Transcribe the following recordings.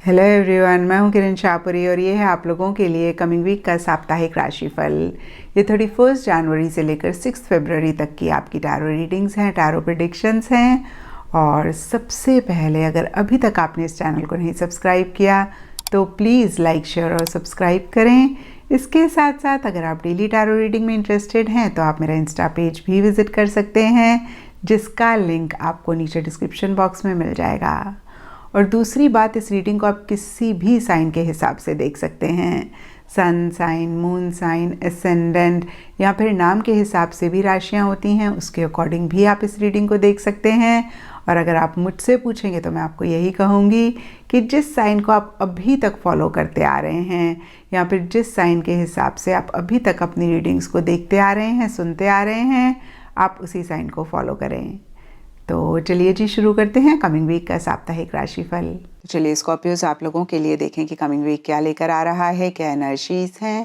Hello everyone, मैं हूं किरण शाहपुरी और ये है आप लोगों के लिए कमिंग वीक का साप्ताहिक राशिफल। ये 31 जनवरी से लेकर 6 फरवरी तक की आपकी टैरो रीडिंग्स हैं, टैरो प्रेडिक्शंस हैं। और सबसे पहले, अगर अभी तक आपने इस चैनल को नहीं सब्सक्राइब किया तो प्लीज़ लाइक, शेयर और सब्सक्राइब करें। इसके साथ साथ अगर आप डेली टैरो रीडिंग में इंटरेस्टेड हैं तो आप मेरा इंस्टा पेज भी विज़िट कर सकते हैं, जिसका लिंक आपको नीचे डिस्क्रिप्शन बॉक्स में मिल जाएगा। और दूसरी बात, इस रीडिंग को आप किसी भी साइन के हिसाब से देख सकते हैं। Sun sign, moon sign, ascendant या फिर नाम के हिसाब से भी राशियां होती हैं, उसके अकॉर्डिंग भी आप इस रीडिंग को देख सकते हैं। और अगर आप मुझसे पूछेंगे तो मैं आपको यही कहूँगी कि जिस साइन को आप अभी तक फॉलो करते आ रहे हैं या फिर जिस साइन के हिसाब से आप अभी तक अपनी रीडिंग्स को देखते आ रहे हैं, सुनते आ रहे हैं, आप उसी साइन को फॉलो करें। तो चलिए जी, शुरू करते हैं कमिंग वीक का साप्ताहिक राशिफल। तो चलिए स्कॉर्पियोज, आप लोगों के लिए देखें कि कमिंग वीक क्या लेकर आ रहा है, क्या एनर्जीज हैं।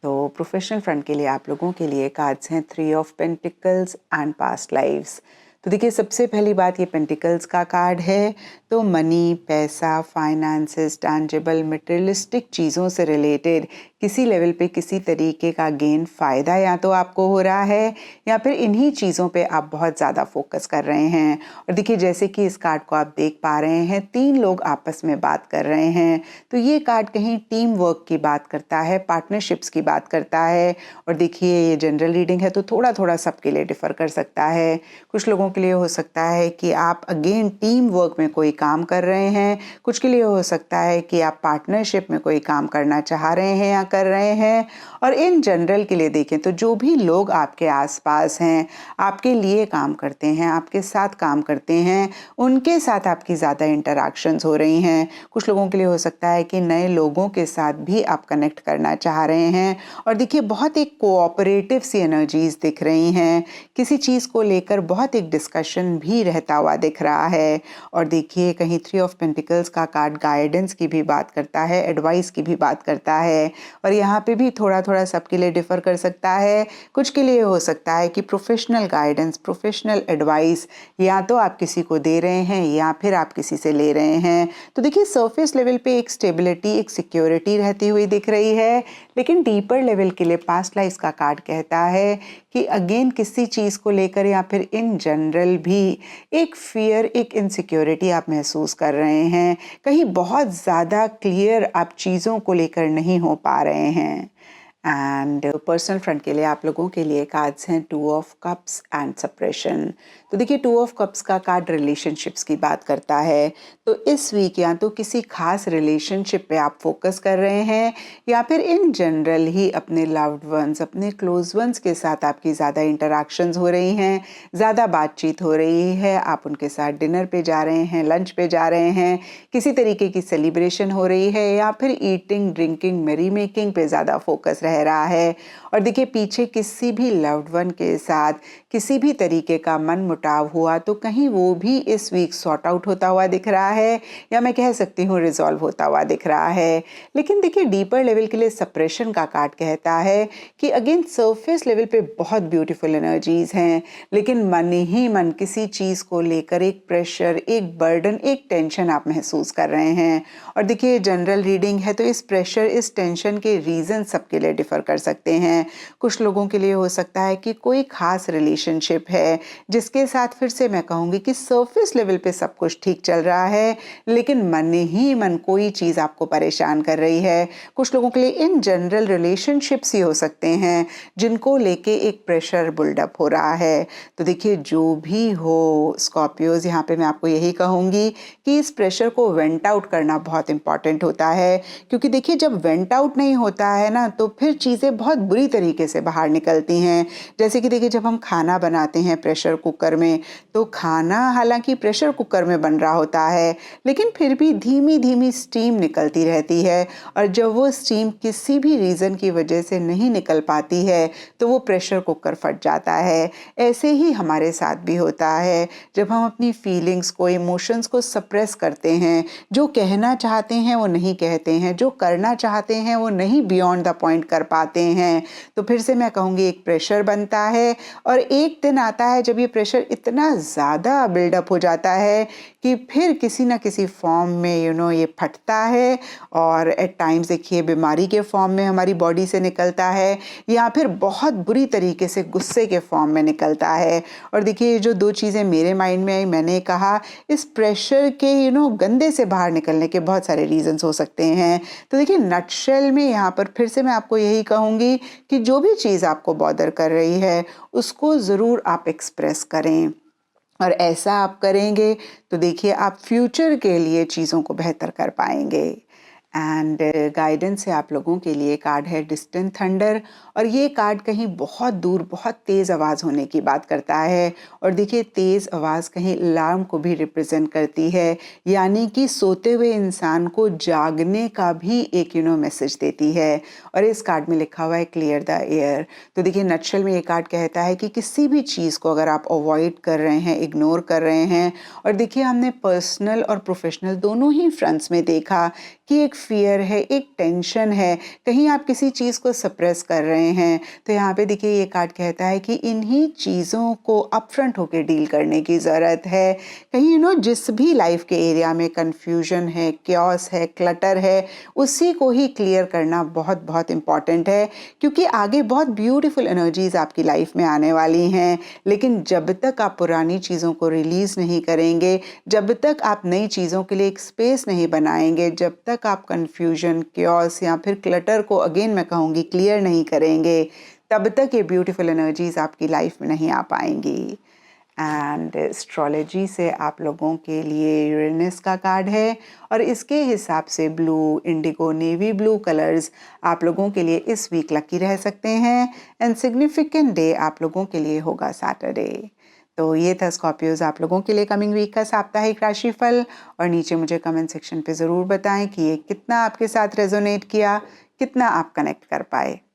तो प्रोफेशनल फ्रंट के लिए आप लोगों के लिए कार्ड्स हैं 3 of pentacles and past lives. तो देखिए, सबसे पहली बात, ये पेंटिकल्स का कार्ड है। तो मनी, पैसा, फाइनेंसेस, टैंजिबल मटेरियलिस्टिक चीज़ों से रिलेटेड किसी लेवल पे किसी तरीके का गेन, फ़ायदा या तो आपको हो रहा है या फिर इन्हीं चीज़ों पे आप बहुत ज़्यादा फोकस कर रहे हैं। और देखिए, जैसे कि इस कार्ड को आप देख पा रहे हैं, 3 लोग आपस में बात कर रहे हैं। तो ये कार्ड कहीं टीम वर्क की बात करता है, पार्टनरशिप्स की बात करता है। और देखिए, ये जनरल रीडिंग है तो थोड़ा थोड़ा सबके लिए डिफ़र कर सकता है। कुछ लोगों के लिए हो सकता है कि आप अगेन टीम वर्क में कोई काम कर रहे हैं, कुछ के लिए हो सकता है कि आप पार्टनरशिप में कोई काम करना चाह रहे हैं या कर रहे हैं। और इन जनरल के लिए देखें तो जो भी लोग आपके आसपास हैं, आपके लिए काम करते हैं, आपके साथ काम करते हैं, उनके साथ आपकी ज़्यादा इंटरैक्शंस हो रही हैं। कुछ लोगों के लिए हो सकता है कि नए लोगों के साथ भी आप कनेक्ट करना चाह रहे हैं। और देखिए, बहुत एक कोऑपरेटिव सी एनर्जीज दिख रही हैं। किसी चीज़ को लेकर बहुत एक डिस्कशन भी रहता हुआ दिख रहा है। और देखिए, कहीं 3 ऑफ पेंटिकल्स का कार्ड गाइडेंस की भी बात करता है, एडवाइस की भी बात करता है। और यहाँ पे भी थोड़ा थोड़ा सबके लिए डिफ़र कर सकता है। कुछ के लिए हो सकता है कि प्रोफेशनल गाइडेंस, प्रोफेशनल एडवाइस या तो आप किसी को दे रहे हैं या फिर आप किसी से ले रहे हैं। तो देखिए, सरफेस लेवल पे एक स्टेबिलिटी, एक सिक्योरिटी रहती हुई दिख रही है, लेकिन डीपर लेवल के लिए पास्ट लाइफ का कार्ड कहता है कि अगेन किसी चीज़ को लेकर या फिर इन जनरल भी एक फियर, एक इनसिक्योरिटी आप महसूस कर रहे हैं। कहीं बहुत ज़्यादा क्लियर आप चीज़ों को लेकर नहीं हो पा रहे हैं। एंड पर्सनल फ्रंट के लिए आप लोगों के लिए कार्ड्स हैं 2 ऑफ कप्स एंड सेपरेशन। तो देखिए, 2 ऑफ कप्स का कार्ड रिलेशनशिप्स की बात करता है। तो इस वीक या तो किसी खास रिलेशनशिप पे आप फोकस कर रहे हैं या फिर इन जनरल ही अपने लव्ड वंस, अपने क्लोज वंस के साथ आपकी ज़्यादा इंटरैक्शंस हो रही हैं, ज़्यादा बातचीत हो रही है। आप उनके साथ डिनर पे जा रहे हैं, लंच पे जा रहे हैं, किसी तरीके की सेलिब्रेशन हो रही है या फिर ईटिंग, ड्रिंकिंग, मैरी मेकिंग पे ज़्यादा फोकस रहा है। और देखिए, पीछे किसी भी लव्ड वन के साथ किसी भी तरीके का मन मुटाव हुआ तो कहीं वो भी इस वीक सॉर्ट आउट होता हुआ दिख रहा है, या मैं कह सकती हूँ रिजॉल्व होता हुआ दिख रहा है। लेकिन देखिए, डीपर लेवल के लिए सेपरेशन का कार्ड कहता है कि अगेन सरफेस लेवल पे बहुत ब्यूटीफुल एनर्जीज हैं, लेकिन मन ही मन किसी चीज़ को लेकर एक प्रेशर, एक बर्डन, एक टेंशन आप महसूस कर रहे हैं। और देखिए, जनरल रीडिंग है तो इस प्रेशर, इस टेंशन के रीज़न सबके लिए डिफ़र कर सकते हैं। कुछ लोगों के लिए हो सकता है कि कोई खास रिलेशनशिप है जिसके साथ फिर से मैं कहूँगी कि सरफेस लेवल पे सब कुछ ठीक चल रहा है, लेकिन मन ही मन कोई चीज़ आपको परेशान कर रही है। कुछ लोगों के लिए इन जनरल रिलेशनशिप्स ही हो सकते हैं जिनको लेके एक प्रेशर बिल्डअप हो रहा है। तो देखिए, जो भी हो स्कॉर्पियोज, यहाँ पे मैं आपको यही कहूँगी कि इस प्रेशर को वेंट आउट करना बहुत इंपॉर्टेंट होता है। क्योंकि देखिए, जब वेंट आउट नहीं होता है ना, तो फिर चीज़ें बहुत बुरी तरीके से बाहर निकलती हैं। जैसे कि देखिए, जब हम खाना बनाते हैं प्रेशर कुकर में, तो खाना हालांकि प्रेशर कुकर में बन रहा होता है, लेकिन फिर भी धीमी धीमी स्टीम निकलती रहती है। और जब वो स्टीम किसी भी रीज़न की वजह से नहीं निकल पाती है तो वो प्रेशर कुकर फट जाता है। ऐसे ही हमारे साथ भी होता है, जब हम अपनी फीलिंग्स को, इमोशंस को सप्रेस करते हैं, जो कहना चाहते हैं वो नहीं कहते हैं, जो करना चाहते हैं वो नहीं बियॉन्ड द पॉइंट कर पाते हैं। तो फिर से मैं कहूँगी एक प्रेशर बनता है और एक दिन आता है जब ये प्रेशर इतना ज़्यादा बिल्डअप हो जाता है कि फिर किसी ना किसी फॉर्म में ये फटता है और एट टाइम्स देखिए बीमारी के फॉर्म में हमारी बॉडी से निकलता है या फिर बहुत बुरी तरीके से गुस्से के फॉर्म में निकलता है। और देखिए ये जो दो चीज़ें मेरे माइंड में आई, मैंने कहा इस प्रेशर के गंदे से बाहर निकलने के बहुत सारे रीजंस हो सकते हैं। तो देखिए नटशेल में यहाँ पर फिर से मैं आपको यही कहूँगी कि जो भी चीज़ आपको बॉदर कर रही है उसको ज़रूर आप एक्सप्रेस करें और ऐसा आप करेंगे तो देखिए आप फ्यूचर के लिए चीज़ों को बेहतर कर पाएंगे। एंड गाइडेंस से आप लोगों के लिए कार्ड है डिस्टेंट थंडर और ये कार्ड कहीं बहुत दूर बहुत तेज़ आवाज़ होने की बात करता है। और देखिए तेज़ आवाज़ कहीं अलार्म को भी रिप्रेजेंट करती है, यानी कि सोते हुए इंसान को जागने का भी एक मैसेज देती है। और इस कार्ड में लिखा हुआ है क्लियर द एयर। तो देखिए नटशेल में ये कार्ड कहता है कि किसी भी चीज़ को अगर आप अवॉइड कर रहे हैं, इग्नोर कर रहे हैं, और देखिए हमने पर्सनल और प्रोफेशनल दोनों ही फ्रंट्स में देखा कि एक फियर है, एक टेंशन है, कहीं आप किसी चीज़ को सप्रेस कर रहे हैं। तो यहाँ पे देखिए ये कार्ड कहता है कि इन्हीं चीज़ों को अपफ्रंट होकर डील करने की ज़रूरत है। कहीं जिस भी लाइफ के एरिया में कन्फ्यूजन है, क्योस है, क्लटर है, उसी को ही क्लियर करना बहुत बहुत इम्पॉर्टेंट है, क्योंकि आगे बहुत ब्यूटीफुल एनर्जीज आपकी लाइफ में आने वाली हैं। लेकिन जब तक आप पुरानी चीज़ों को रिलीज़ नहीं करेंगे, जब तक आप नई चीज़ों के लिए एक स्पेस नहीं बनाएंगे, जब तक आप कंफ्यूजन, क्योस या फिर क्लटर को अगेन मैं कहूँगी क्लियर नहीं करेंगे, तब तक ये ब्यूटीफुल एनर्जीज आपकी लाइफ में नहीं आ पाएंगी। एंड एस्ट्रोलॉजी से आप लोगों के लिए यूरेनस का कार्ड है और इसके हिसाब से blue, Indigo, navy blue colours आप लोगों के लिए इस वीक लकी रह सकते हैं। एंड सिग्निफिकेंट डे आप लोगों के लिए होगा सैटरडे। तो ये था स्कॉर्पियोज आप लोगों के लिए कमिंग वीक का साप्ताहिक राशिफल। और नीचे मुझे कमेंट सेक्शन पे ज़रूर बताएं कि ये कितना आपके साथ रेजोनेट किया, कितना आप कनेक्ट कर पाए।